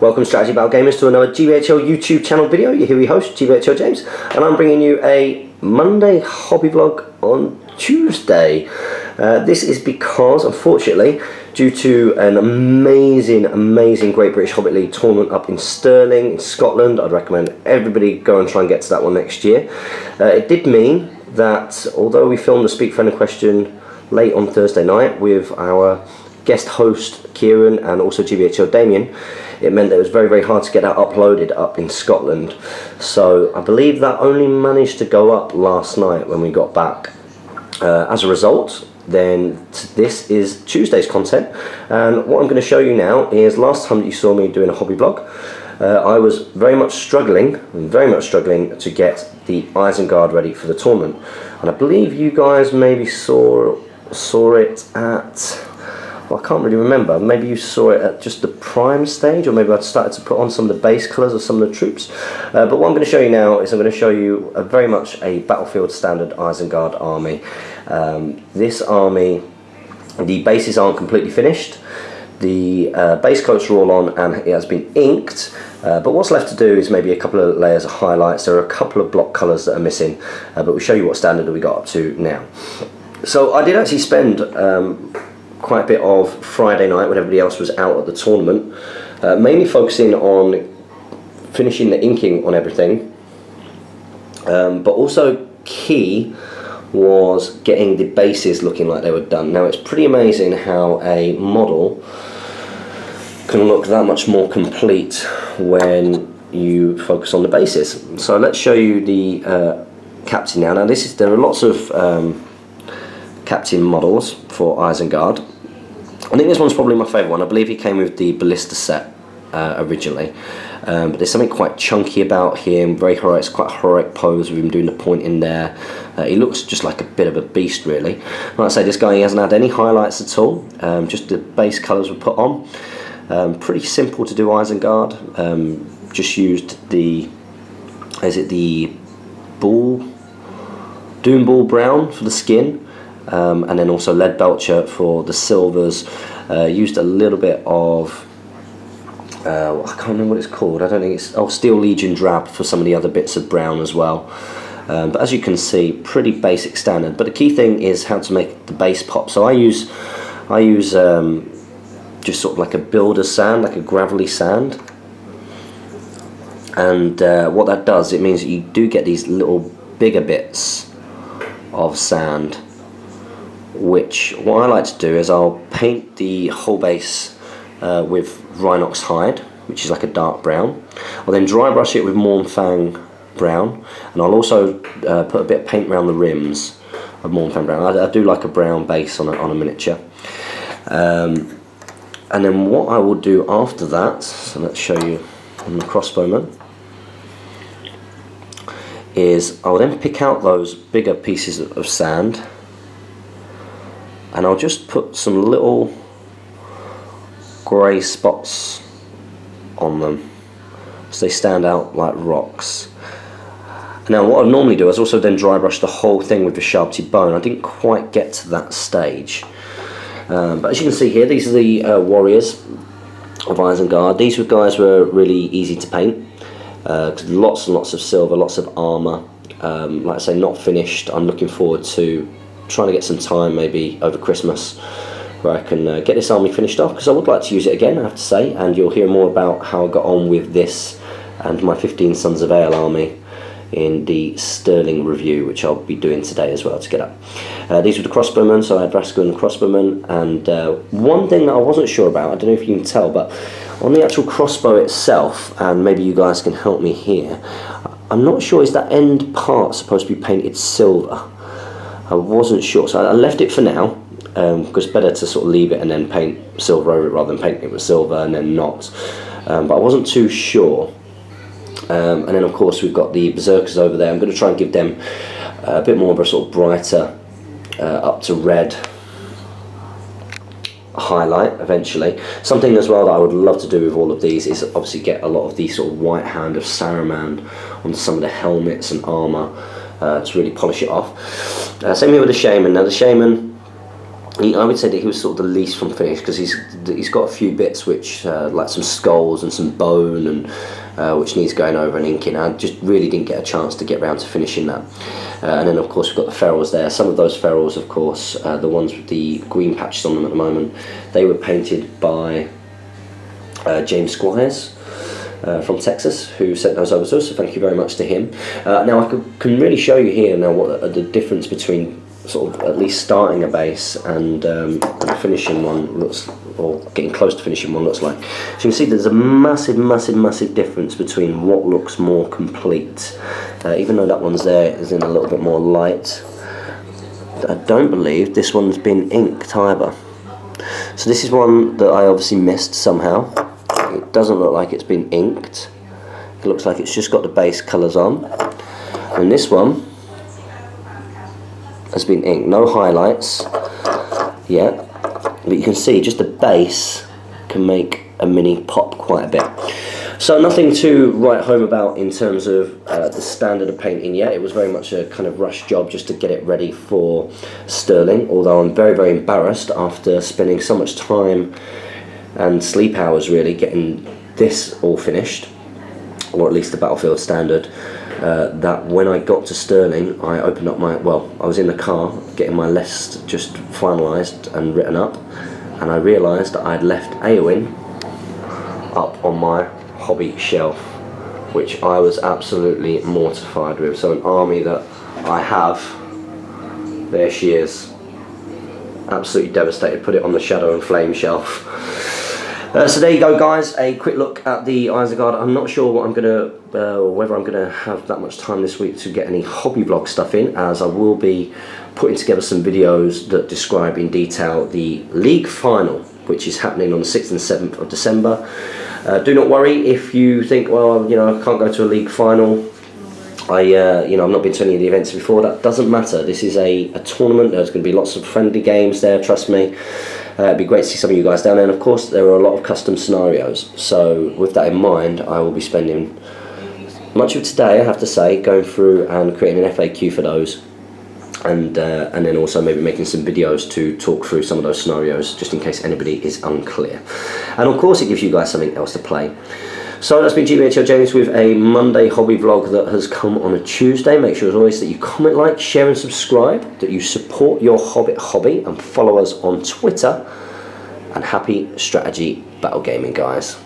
Welcome Strategy Battle Gamers to another GBHL YouTube channel video. You're here with host GBHL James, and I'm bringing you a Monday hobby vlog on Tuesday. This is because, unfortunately, due to an amazing Great British Hobbit League tournament up in Stirling in Scotland, I'd recommend everybody go and try and get to that one next year. It did mean that although we filmed the Speak Friend Question late on Thursday night with our guest host Kieran and also GBHL Damien, it meant that it was very hard to get that uploaded up in Scotland. So I believe that only managed to go up last night when we got back. As a result, then this is Tuesday's content, and what I'm going to show you now is last time that you saw me doing a hobby vlog, I was very much struggling to get the Isengard ready for the tournament, and I believe you guys maybe saw it at, well, I can't really remember, maybe you saw it at just the prime stage, or maybe I'd started to put on some of the base colours of some of the troops. But what I'm going to show you now is I'm going to show you very much a battlefield standard Isengard army. This army, the bases aren't completely finished, the base coats are all on and it has been inked, but what's left to do is maybe a couple of layers of highlights. There are a couple of block colours that are missing, but we'll show you what standard that we got up to now. So I did actually spend quite a bit of Friday night when everybody else was out at the tournament, mainly focusing on finishing the inking on everything, but also key was getting the bases looking like they were done. Now it's pretty amazing how a model can look that much more complete when you focus on the bases. So let's show you the captain now. Now there are lots of captain models for Isengard. I think this one's probably my favourite one. I believe he came with the Ballista set originally, but there's something quite chunky about him, very heroic. It's quite a heroic pose with him doing the point in there. He looks just like a bit of a beast, really. Like I say, this guy, he hasn't had any highlights at all, just the base colours were put on. Pretty simple to do Isengard. Just used the Doom Ball Brown for the skin, and then also Leadbelcher for the silvers. Used a little bit of I can't remember what it's called. I don't think it's Steel Legion Drab for some of the other bits of brown as well. But as you can see, pretty basic standard. But the key thing is how to make the base pop. So I use just sort of like a builder sand, like a gravelly sand. And what that does, it means that you do get these little bigger bits of sand, which what I like to do is I'll paint the whole base with Rhinox hide, which is like a dark brown. I'll then dry brush it with Mournfang brown, and I'll also put a bit of paint around the rims of Mournfang brown. I do like a brown base on a miniature. And then what I will do after that, so let's show you on the crossbowman, is I'll then pick out those bigger pieces of sand, and I'll just put some little grey spots on them so they stand out like rocks. Now what I normally do is also then dry brush the whole thing with the Sharptie Bone. I didn't quite get to that stage, but as you can see here, these are the warriors of Isengard. These guys were really easy to paint, lots and lots of silver, lots of armour. Like I say, not finished. I'm looking forward to trying to get some time maybe over Christmas where I can get this army finished off, because I would like to use it again, I have to say, and you'll hear more about how I got on with this and my 15 Sons of Ale army in the Stirling review, which I'll be doing today as well to get up. These were the crossbowmen, so I had Rascal and crossbowmen, and one thing that I wasn't sure about, I don't know if you can tell, but on the actual crossbow itself, and maybe you guys can help me here, I'm not sure, is that end part supposed to be painted silver? I wasn't sure, so I left it for now, because it's better to sort of leave it and then paint silver over it rather than paint it with silver and then not. But I wasn't too sure. And then of course we've got the Berserkers over there. I'm going to try and give them a bit more of a sort of brighter, up to red highlight eventually. Something as well that I would love to do with all of these is obviously get a lot of the sort of white hand of Saruman onto some of the helmets and armour to really polish it off. Same here with the Shaman. Now the Shaman, I would say that he was sort of the least from finish, because he's got a few bits which like some skulls and some bone, and which needs going over and inking. I just really didn't get a chance to get round to finishing that. And then of course we've got the ferrules there. Some of those ferrules, of course, the ones with the green patches on them at the moment, they were painted by James Squires from Texas, who sent those over to us, so thank you very much to him. Now I can really show you here now what the difference between sort of at least starting a base and finishing one looks, or getting close to finishing one looks like. So you can see there's a massive difference between what looks more complete. Even though that one's there is in a little bit more light, I don't believe this one's been inked either. So this is one that I obviously missed somehow. It doesn't look like it's been inked. It looks like it's just got the base colours on. And this one has been inked, no highlights yet, but you can see just the base can make a mini pop quite a bit. So nothing to write home about in terms of the standard of painting yet. It was very much a kind of rush job just to get it ready for Sterling, although I'm very embarrassed after spending so much time and sleep hours really getting this all finished, or at least the Battlefield standard, that when I got to Sterling, I opened up I was in the car getting my list just finalised and written up, and I realised that I'd left Eowyn up on my hobby shelf, which I was absolutely mortified with. So an army that I have, there she is, absolutely devastated, put it on the Shadow and Flame shelf. So there you go, guys, a quick look at the Isengard. I'm not sure what I'm gonna, whether I'm gonna have that much time this week to get any hobby vlog stuff in, as I will be putting together some videos that describe in detail the league final, which is happening on the 6th and 7th of December. Do not worry if you think, well, you know, I can't go to a league final. You know, I've not been to any of the events before. That doesn't matter. This is a tournament. There's going to be lots of friendly games there, trust me. It'd be great to see some of you guys down there, and of course there are a lot of custom scenarios. So with that in mind, I will be spending much of today, I have to say, going through and creating an FAQ for those, and then also maybe making some videos to talk through some of those scenarios, just in case anybody is unclear. And of course it gives you guys something else to play. So that's been GBHL James with a Monday hobby vlog that has come on a Tuesday. Make sure as always that you comment, like, share and subscribe, that you support your Hobbit hobby and follow us on Twitter. And happy strategy battle gaming, guys.